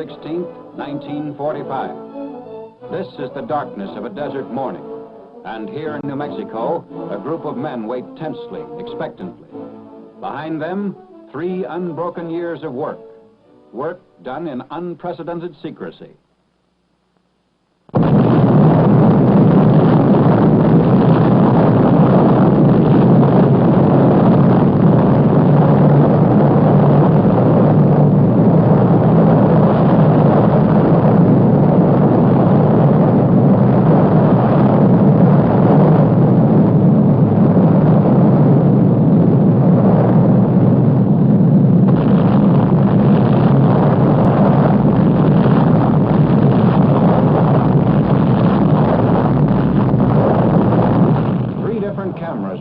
16th, 1945. This is the darkness of a desert morning. And here in New Mexico, a group of men wait tensely, expectantly. Behind them, 3 unbroken years of work. Work done in unprecedented secrecy.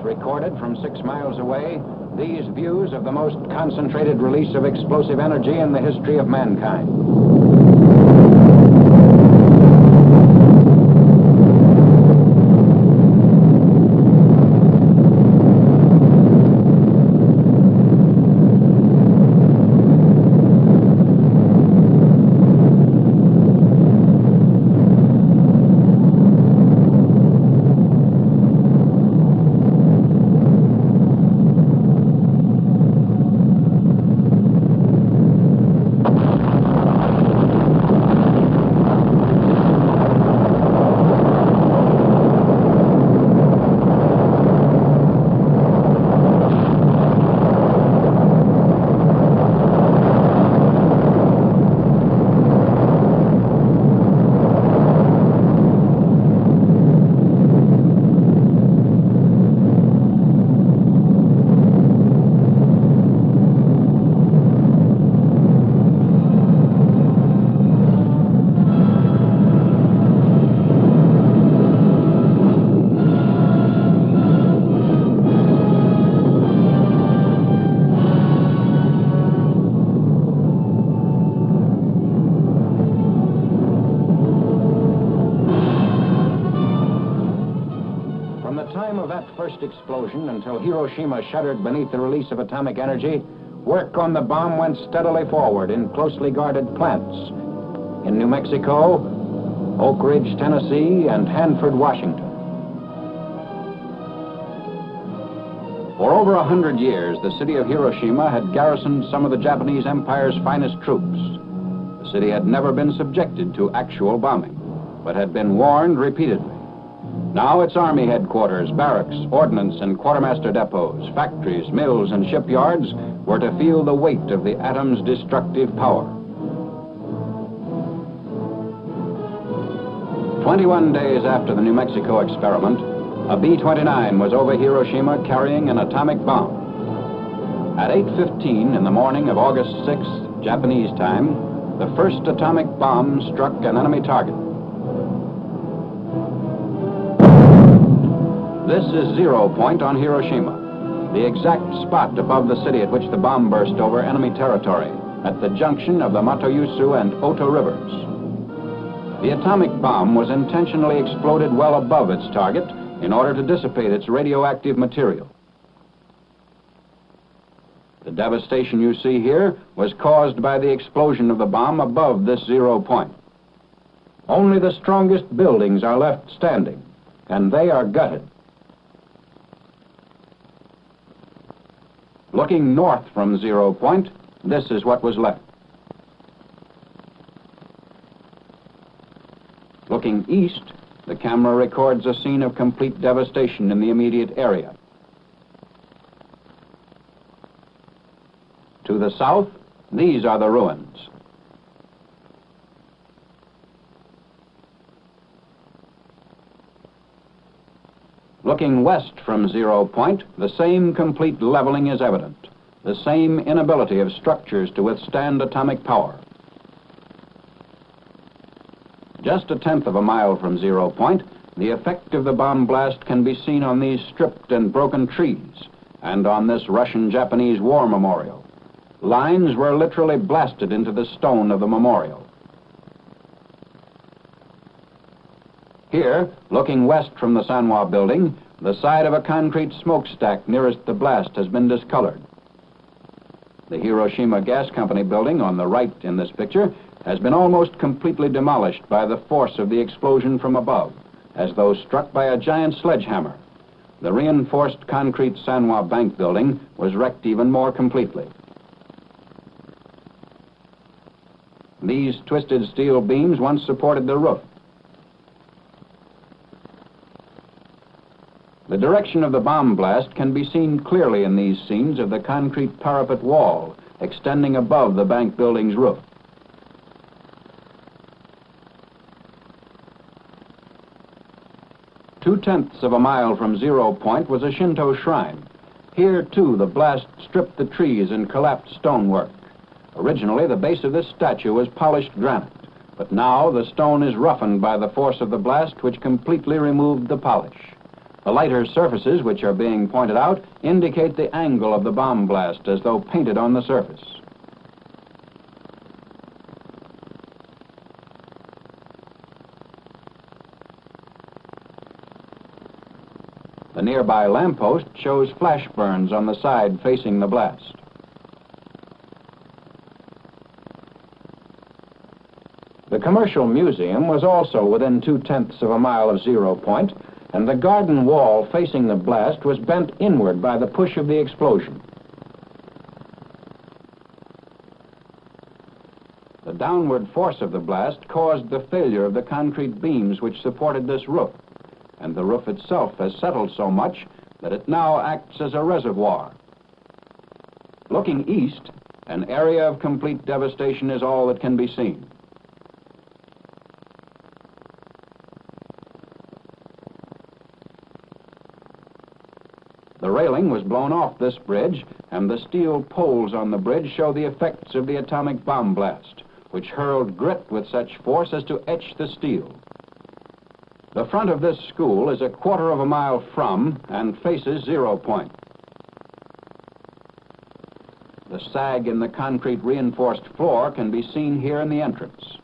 Recorded from 6 miles away, these views of the most concentrated release of explosive energy in the history of mankind. First explosion until Hiroshima shuddered beneath the release of atomic energy, work on the bomb went steadily forward in closely guarded plants in New Mexico, Oak Ridge, Tennessee, and Hanford, Washington. For over 100 years, the city of Hiroshima had garrisoned some of the Japanese Empire's finest troops. The city had never been subjected to actual bombing, but had been warned repeatedly. Now its army headquarters, barracks, ordnance and quartermaster depots, factories, mills and shipyards were to feel the weight of the atom's destructive power. 21 days after the New Mexico experiment, a B-29 was over Hiroshima carrying an atomic bomb. At 8:15 in the morning of August 6th, Japanese time, the first atomic bomb struck an enemy target. This is 0 point on Hiroshima, the exact spot above the city at which the bomb burst over enemy territory, at the junction of the Matoyusu and Oto rivers. The atomic bomb was intentionally exploded well above its target in order to dissipate its radioactive material. The devastation you see here was caused by the explosion of the bomb above this 0 point. Only the strongest buildings are left standing, and they are gutted. Looking north from 0 point, this is what was left. Looking east, the camera records a scene of complete devastation in the immediate area. To the south, these are the ruins. Looking west from 0 point, the same complete leveling is evident, the same inability of structures to withstand atomic power. Just 1/10 of a mile from 0 point, the effect of the bomb blast can be seen on these stripped and broken trees and on this Russian-Japanese war memorial. Lines were literally blasted into the stone of the memorial. Here, looking west from the Sanwa building, the side of a concrete smokestack nearest the blast has been discolored. The Hiroshima Gas Company building on the right in this picture has been almost completely demolished by the force of the explosion from above, as though struck by a giant sledgehammer. The reinforced concrete Sanwa Bank building was wrecked even more completely. These twisted steel beams once supported the roof. The direction of the bomb blast can be seen clearly in these scenes of the concrete parapet wall extending above the bank building's roof. Two-tenths of a mile from 0 point was a Shinto shrine. Here, too, the blast stripped the trees and collapsed stonework. Originally, the base of this statue was polished granite, but now the stone is roughened by the force of the blast, which completely removed the polish. The lighter surfaces, which are being pointed out, indicate the angle of the bomb blast, as though painted on the surface. The nearby lamppost shows flash burns on the side facing the blast. The Commercial Museum was also within 2/10 of a mile of 0 point, and the garden wall facing the blast was bent inward by the push of the explosion. The downward force of the blast caused the failure of the concrete beams which supported this roof, and the roof itself has settled so much that it now acts as a reservoir. Looking east, an area of complete devastation is all that can be seen. The railing was blown off this bridge, and the steel poles on the bridge show the effects of the atomic bomb blast, which hurled grit with such force as to etch the steel. The front of this school is a quarter of a mile from and faces 0 point. The sag in the concrete reinforced floor can be seen here in the entrance.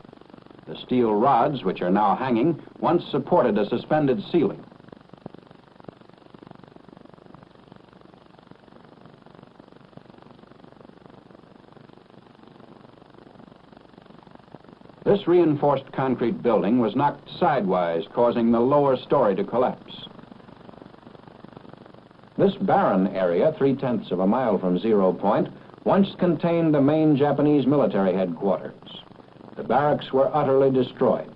The steel rods, which are now hanging, once supported a suspended ceiling. This reinforced concrete building was knocked sidewise, causing the lower story to collapse. This barren area, 3/10 of a mile from 0 point, once contained the main Japanese military headquarters. The barracks were utterly destroyed.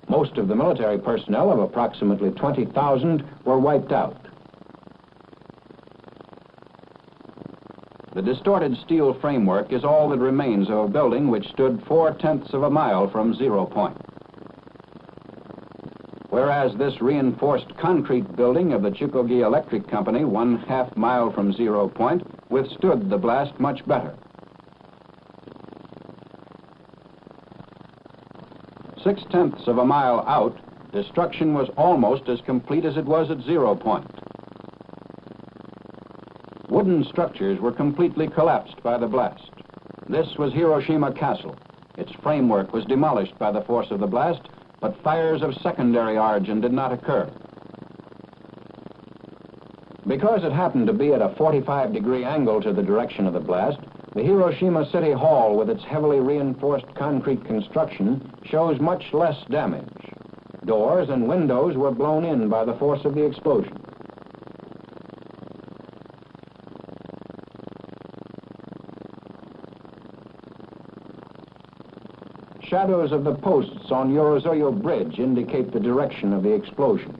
Most of the military personnel, of approximately 20,000, were wiped out. The distorted steel framework is all that remains of a building which stood 4/10 of a mile from 0 point. Whereas this reinforced concrete building of the Chukogi Electric Company, 1/2 mile from 0 point, withstood the blast much better. 6/10 of a mile out, destruction was almost as complete as it was at 0 point. Wooden structures were completely collapsed by the blast. This was Hiroshima Castle. Its framework was demolished by the force of the blast, but fires of secondary origin did not occur. Because it happened to be at a 45-degree angle to the direction of the blast, the Hiroshima City Hall, with its heavily reinforced concrete construction, shows much less damage. Doors and windows were blown in by the force of the explosion. Shadows of the posts on Yorozuyo Bridge indicate the direction of the explosion.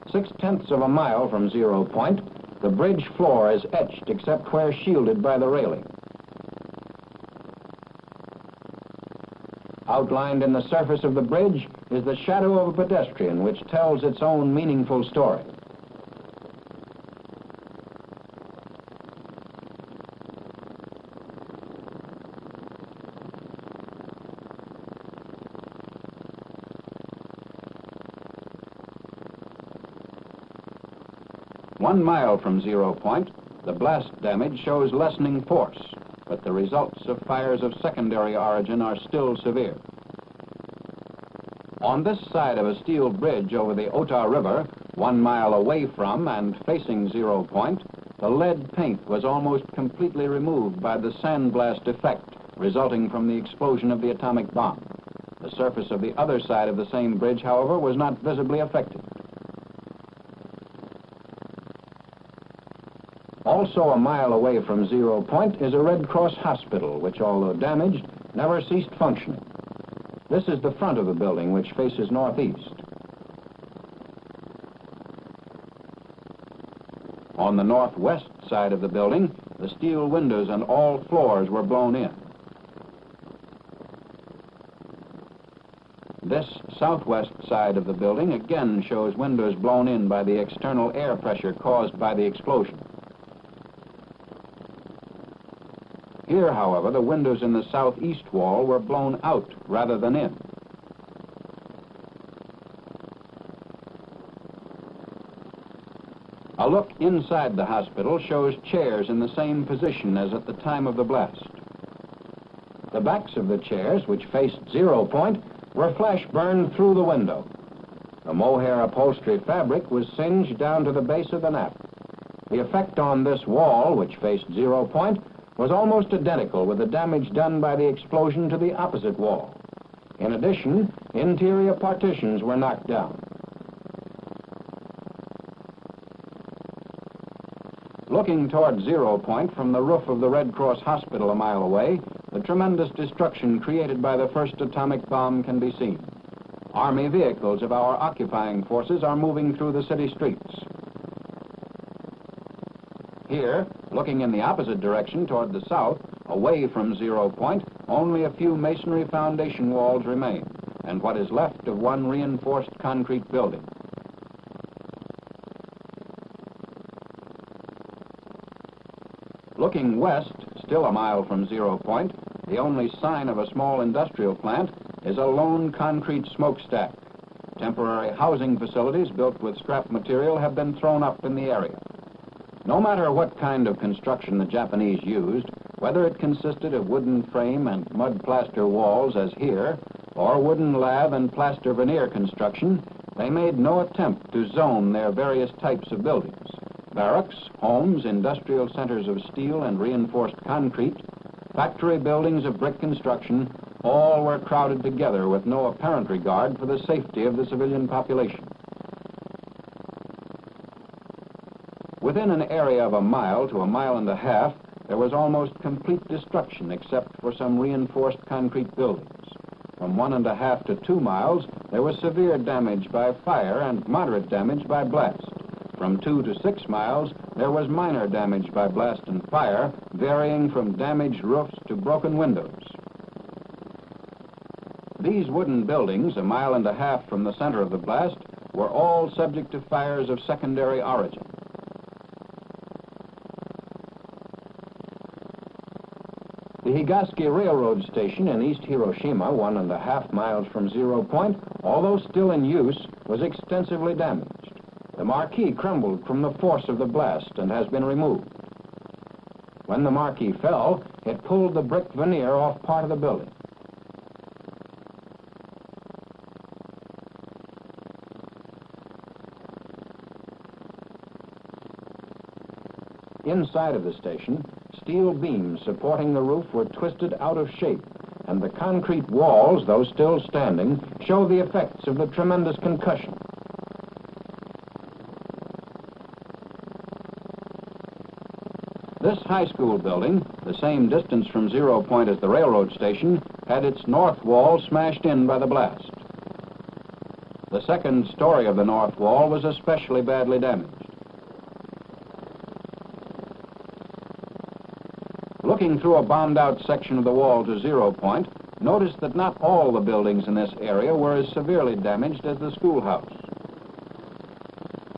6/10 of a mile from 0 point, the bridge floor is etched except where shielded by the railing. Outlined in the surface of the bridge is the shadow of a pedestrian, which tells its own meaningful story. One mile from 0 point, the blast damage shows lessening force, but the results of fires of secondary origin are still severe. On this side of a steel bridge over the Ota River, 1 mile away from and facing 0 point, the lead paint was almost completely removed by the sandblast effect resulting from the explosion of the atomic bomb. The surface of the other side of the same bridge, however, was not visibly affected. Also a mile away from 0 point is a Red Cross hospital, which, although damaged, never ceased functioning. This is the front of the building, which faces northeast. On the northwest side of the building, the steel windows and all floors were blown in. This southwest side of the building again shows windows blown in by the external air pressure caused by the explosion. Here, however, the windows in the southeast wall were blown out rather than in. A look inside the hospital shows chairs in the same position as at the time of the blast. The backs of the chairs, which faced 0 point, were flash burned through the window. The mohair upholstery fabric was singed down to the base of the nap. The effect on this wall, which faced 0 point, was almost identical with the damage done by the explosion to the opposite wall. In addition, interior partitions were knocked down. Looking toward 0 point from the roof of the Red Cross hospital a mile away, the tremendous destruction created by the first atomic bomb can be seen. Army vehicles of our occupying forces are moving through the city streets. Here, looking in the opposite direction toward the south, away from 0 point, only a few masonry foundation walls remain, and what is left of one reinforced concrete building. Looking west, still a mile from 0 point, the only sign of a small industrial plant is a lone concrete smokestack. Temporary housing facilities built with scrap material have been thrown up in the area. No matter what kind of construction the Japanese used, whether it consisted of wooden frame and mud plaster walls as here, or wooden lath and plaster veneer construction, they made no attempt to zone their various types of buildings. Barracks, homes, industrial centers of steel and reinforced concrete, factory buildings of brick construction, all were crowded together with no apparent regard for the safety of the civilian population. Within an area of a mile to a mile and a half, there was almost complete destruction except for some reinforced concrete buildings. From 1.5 to 2 miles, there was severe damage by fire and moderate damage by blast. From 2 to 6 miles, there was minor damage by blast and fire, varying from damaged roofs to broken windows. These wooden buildings, 1.5 miles from the center of the blast, were all subject to fires of secondary origin. The Higashi Railroad Station in East Hiroshima, 1.5 miles from 0 point, although still in use, was extensively damaged. The marquee crumbled from the force of the blast and has been removed. When the marquee fell, it pulled the brick veneer off part of the building. Inside of the station, steel beams supporting the roof were twisted out of shape, and the concrete walls, though still standing, show the effects of the tremendous concussion. This high school building, the same distance from 0 point as the railroad station, had its north wall smashed in by the blast. The second story of the north wall was especially badly damaged. Looking through a bombed-out section of the wall to 0 point, notice that not all the buildings in this area were as severely damaged as the schoolhouse.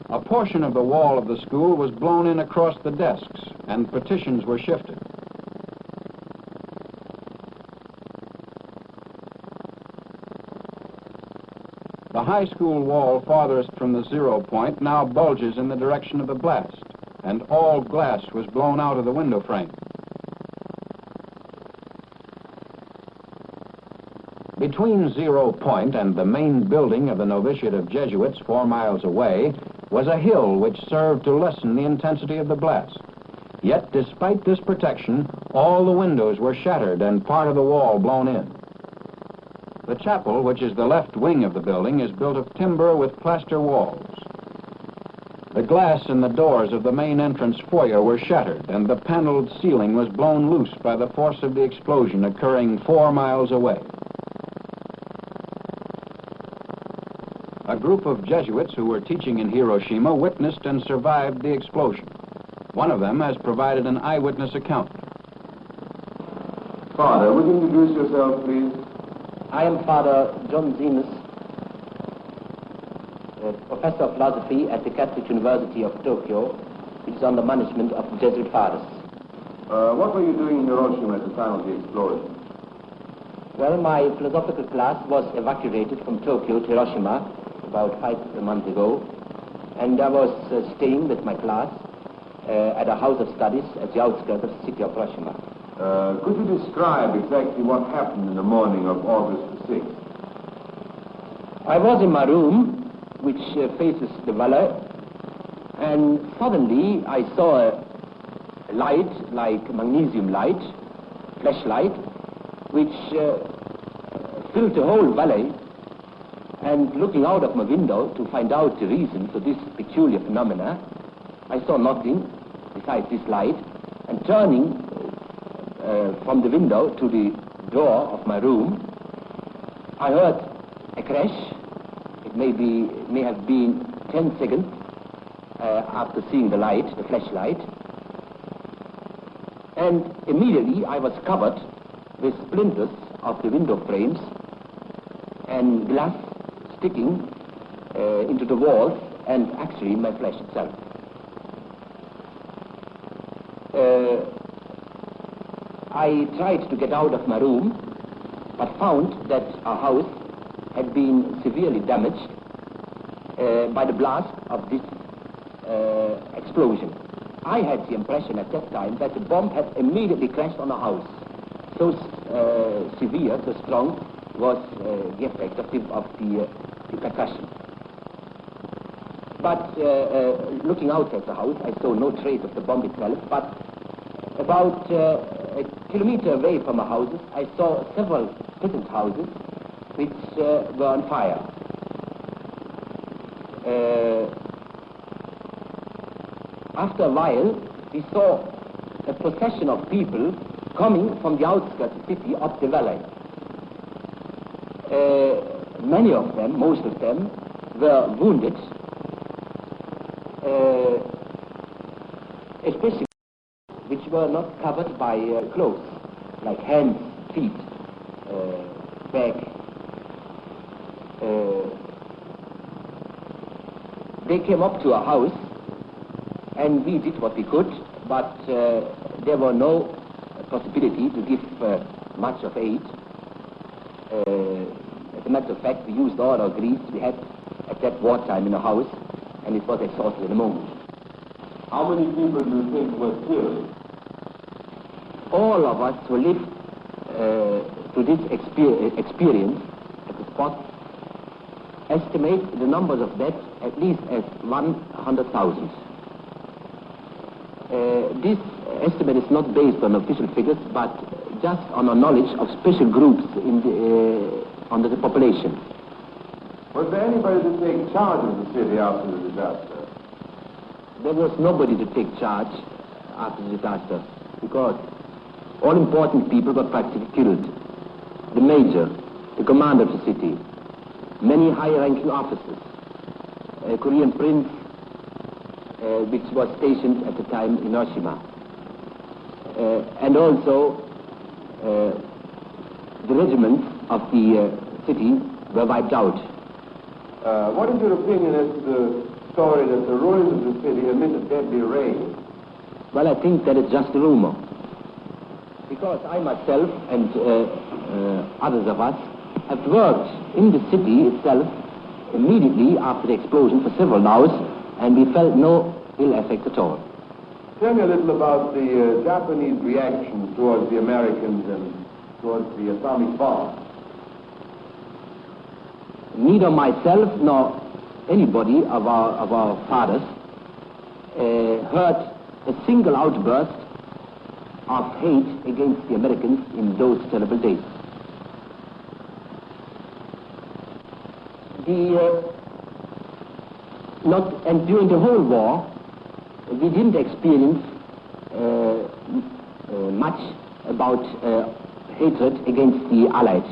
A portion of the wall of the school was blown in across the desks, and partitions were shifted. The high school wall farthest from the 0 point now bulges in the direction of the blast, and all glass was blown out of the window frame. Between 0 point and the main building of the novitiate of Jesuits 4 miles away was a hill which served to lessen the intensity of the blast. Yet, despite this protection, all the windows were shattered and part of the wall blown in. The chapel, which is the left wing of the building, is built of timber with plaster walls. The glass in the doors of the main entrance foyer were shattered, and the paneled ceiling was blown loose by the force of the explosion occurring 4 miles away. A group of Jesuits who were teaching in Hiroshima witnessed and survived the explosion. One of them has provided an eyewitness account. Father, would you introduce yourself, please? I am Father John Zenas, Professor of Philosophy at the Catholic University of Tokyo, which is under management of the Jesuit fathers. What were you doing in Hiroshima at the time of the explosion? Well, my philosophical class was evacuated from Tokyo to Hiroshima about 5 months ago, and I was staying with my class at a house of studies at the outskirts of the city of Hiroshima. Could you describe exactly what happened in the morning of August the 6th? I was in my room, which faces the valley, and suddenly I saw a light, like magnesium light, flashlight, which filled the whole valley. And looking out of my window to find out the reason for this peculiar phenomena, I saw nothing besides this light, and turning from the window to the door of my room, I heard a crash. It may have been 10 seconds after seeing the light, the flashlight, and immediately I was covered with splinters of the window frames and glass sticking into the walls and actually my flesh itself. I tried to get out of my room, but found that our house had been severely damaged by the blast of this explosion. I had the impression at that time that the bomb had immediately crashed on the house. So severe, so strong was the effect of the percussion. But looking out at the house, I saw no trace of the bomb itself, but about a kilometer away from our houses, I saw several peasant houses which were on fire. After a while, we saw a procession of people coming from the outskirts of the city up the valley. Many of them, most of them, were wounded, especially which were not covered by clothes, like hands, feet, back. They came up to our house, and we did what we could, but there were no possibility to give much of aid. As a matter of fact, we used all our grease we had at that wartime in the house, and it was exhausted in a moment. How many people do you think were killed? All of us who lived to this experience at the spot estimate the numbers of deaths at least as 100,000. This estimate is not based on official figures, but just on our knowledge of special groups under the population. Was there anybody to take charge of the city after the disaster? There was nobody to take charge after the disaster, because all important people were practically killed. The mayor, the commander of the city, many high-ranking officers, a Korean prince, which was stationed at the time in Hiroshima, and also the regiments of the city were wiped out. What is your opinion as to the story that the ruins of the city emit a deadly rain? Well, I think that it's just a rumor, because I myself and others of us have worked in the city itself immediately after the explosion for several hours, and we felt no ill effect at all. Tell me a little about the Japanese reaction towards the Americans and towards the atomic bomb. Neither myself nor anybody of our fathers heard a single outburst of hate against the Americans in those terrible days. And during the whole war, we didn't experience much about hatred against the Allies.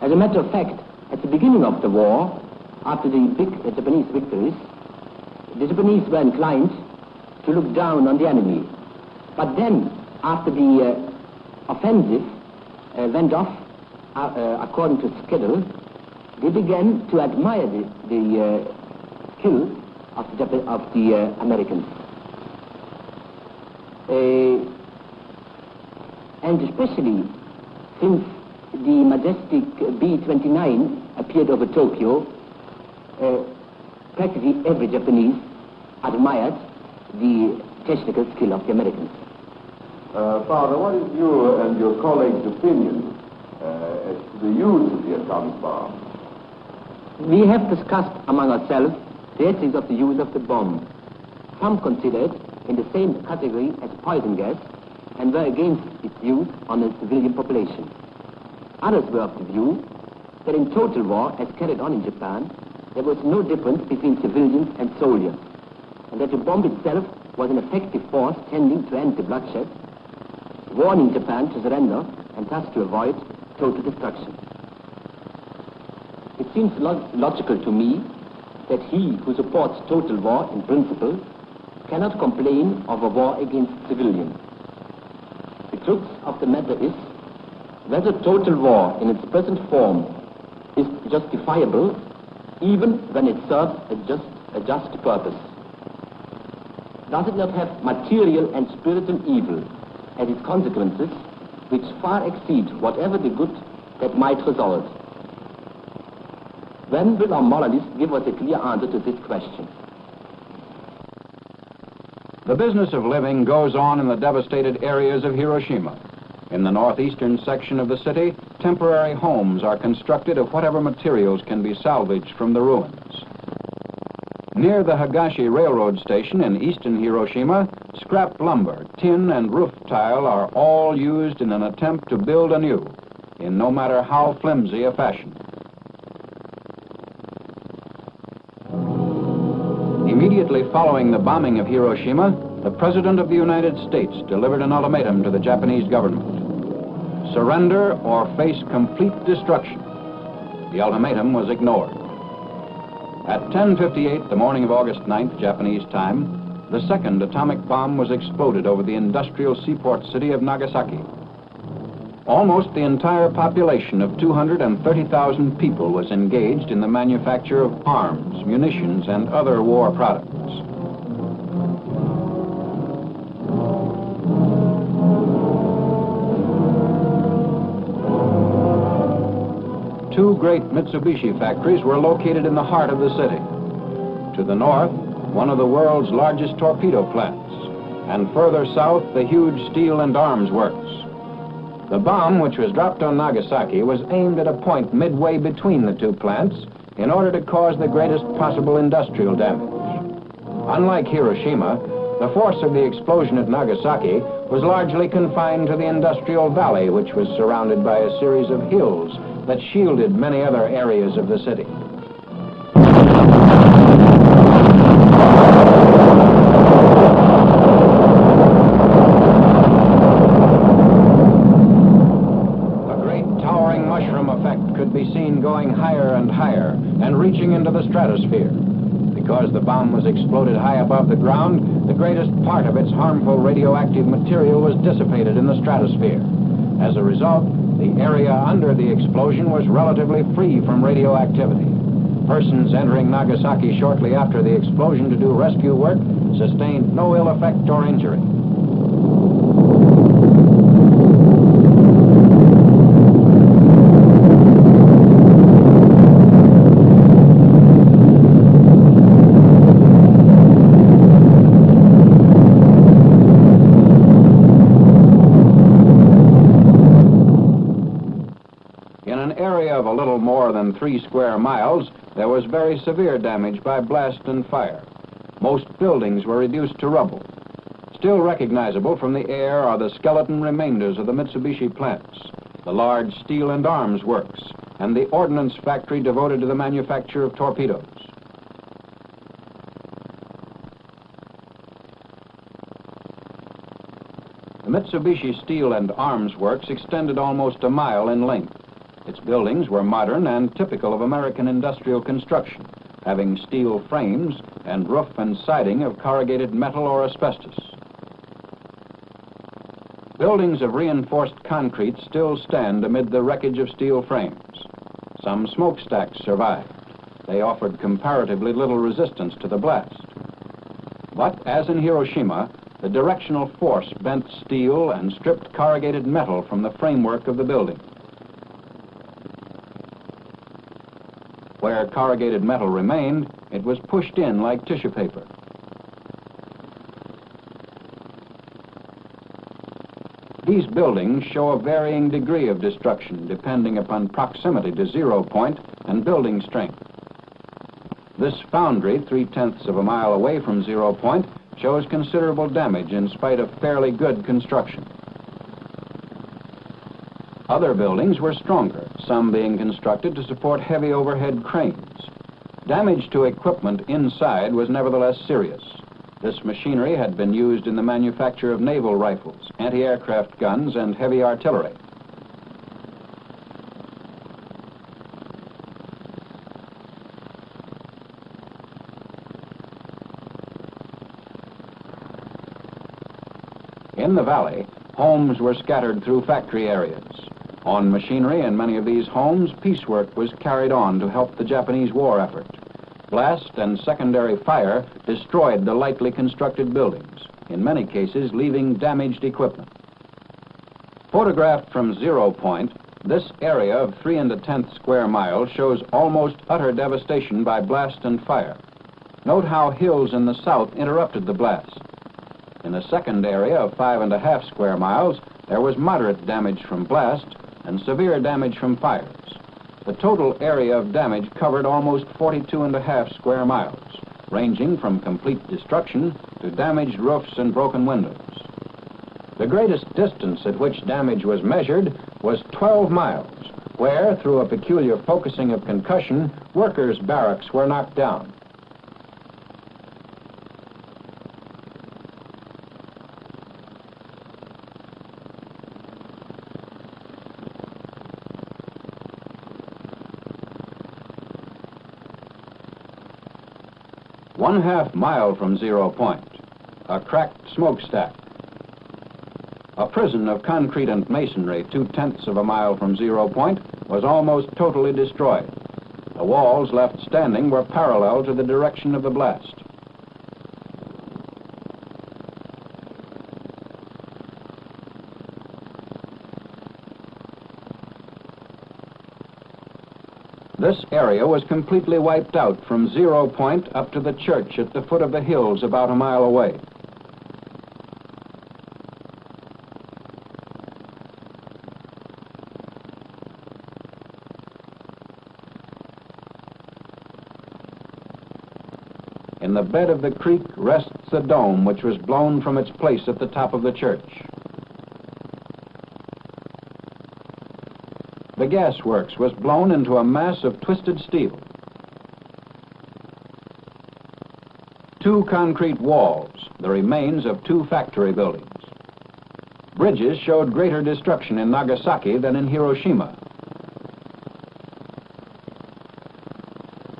As a matter of fact, at the beginning of the war, after the big Japanese victories, the Japanese were inclined to look down on the enemy. But then, after the offensive went off according to schedule, they began to admire the skill of the Americans. And especially since the majestic B-29 appeared over Tokyo, practically every Japanese admired the technical skill of the Americans. Father, what is your and your colleagues' opinion as to the use of the atomic bomb? We have discussed among ourselves the ethics of the use of the bomb. Some consider it in the same category as poison gas and were against its use on the civilian population. Others were of the view that in total war, as carried on in Japan, there was no difference between civilians and soldiers, and that the bomb itself was an effective force tending to end the bloodshed, warning Japan to surrender and thus to avoid total destruction. It seems logical to me that he who supports total war in principle cannot complain of a war against civilians. The crux of the matter is whether total war in its present form is justifiable even when it serves a just purpose. Does it not have material and spiritual evil as its consequences which far exceed whatever the good that might result? When will our moralists give us a clear answer to this question? The business of living goes on in the devastated areas of Hiroshima. In the northeastern section of the city, temporary homes are constructed of whatever materials can be salvaged from the ruins. Near the Higashi Railroad Station in eastern Hiroshima, scrap lumber, tin, and roof tile are all used in an attempt to build anew, in no matter how flimsy a fashion. Immediately following the bombing of Hiroshima, the President of the United States delivered an ultimatum to the Japanese government. Surrender or face complete destruction. The ultimatum was ignored. At 10:58 the morning of August 9th, Japanese time, the second atomic bomb was exploded over the industrial seaport city of Nagasaki. Almost the entire population of 230,000 people was engaged in the manufacture of arms, munitions, and other war products. Two great Mitsubishi factories were located in the heart of the city. To the north, one of the world's largest torpedo plants, and further south, the huge steel and arms works. The bomb, which was dropped on Nagasaki, was aimed at a point midway between the two plants in order to cause the greatest possible industrial damage. Unlike Hiroshima, the force of the explosion at Nagasaki was largely confined to the industrial valley, which was surrounded by a series of hills that shielded many other areas of the city. Could be seen going higher and higher and reaching into the stratosphere. Because the bomb was exploded high above the ground, the greatest part of its harmful radioactive material was dissipated in the stratosphere. As a result, the area under the explosion was relatively free from radioactivity. Persons entering Nagasaki shortly after the explosion to do rescue work sustained no ill effect or injury. Of a little more than 3 square miles, there was very severe damage by blast and fire. Most buildings were reduced to rubble. Still recognizable from the air are the skeleton remainders of the Mitsubishi plants, the large steel and arms works, and the ordnance factory devoted to the manufacture of torpedoes. The Mitsubishi Steel and Arms Works extended almost a mile in length. Its buildings were modern and typical of American industrial construction, having steel frames and roof and siding of corrugated metal or asbestos. Buildings of reinforced concrete still stand amid the wreckage of steel frames. Some smokestacks survived. They offered comparatively little resistance to the blast. But as in Hiroshima, the directional force bent steel and stripped corrugated metal from the framework of the building. Where corrugated metal remained, it was pushed in like tissue paper. These buildings show a varying degree of destruction depending upon proximity to 0 point and building strength. This foundry, 3/10 of a mile away from 0 point, shows considerable damage in spite of fairly good construction. Other buildings were stronger, some being constructed to support heavy overhead cranes. Damage to equipment inside was nevertheless serious. This machinery had been used in the manufacture of naval rifles, anti-aircraft guns, and heavy artillery. In the valley, homes were scattered through factory areas. On machinery in many of these homes, piecework was carried on to help the Japanese war effort. Blast and secondary fire destroyed the lightly constructed buildings, in many cases leaving damaged equipment. Photographed from 0 point, this area of 3 1/10 square miles shows almost utter devastation by blast and fire. Note how hills in the south interrupted the blast. In the second area of 5 1/2 square miles, there was moderate damage from blast and severe damage from fires. The total area of damage covered almost 42 1/2 square miles, ranging from complete destruction to damaged roofs and broken windows. The greatest distance at which damage was measured was 12 miles, where, through a peculiar focusing of concussion, workers' barracks were knocked down. One-half mile from 0 point, a cracked smokestack. A prison of concrete and masonry 2/10 of a mile from 0 point was almost totally destroyed. The walls left standing were parallel to the direction of the blast. This area was completely wiped out from 0 point up to the church at the foot of the hills about a mile away. In the bed of the creek rests the dome, which was blown from its place at the top of the church. The gas works was blown into a mass of twisted steel. 2 concrete walls, the remains of 2 factory buildings. Bridges showed greater destruction in Nagasaki than in Hiroshima.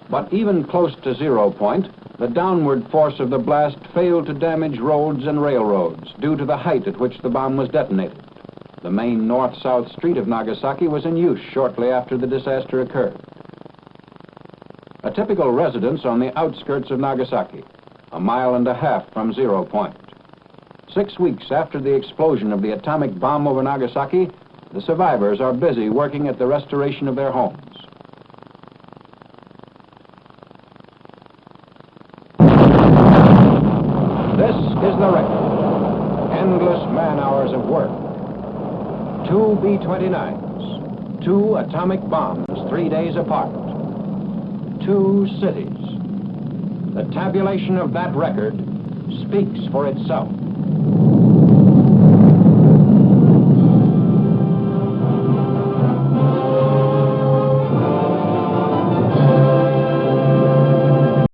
But even close to 0 point, the downward force of the blast failed to damage roads and railroads due to the height at which the bomb was detonated. The main north-south street of Nagasaki was in use shortly after the disaster occurred. A typical residence on the outskirts of Nagasaki, a mile and a half from 0 point. 6 weeks after the explosion of the atomic bomb over Nagasaki, the survivors are busy working at the restoration of their homes. This is the record. Endless man-hours of work. 2 B-29s, 2 atomic bombs 3 days apart, 2 cities. The tabulation of that record speaks for itself.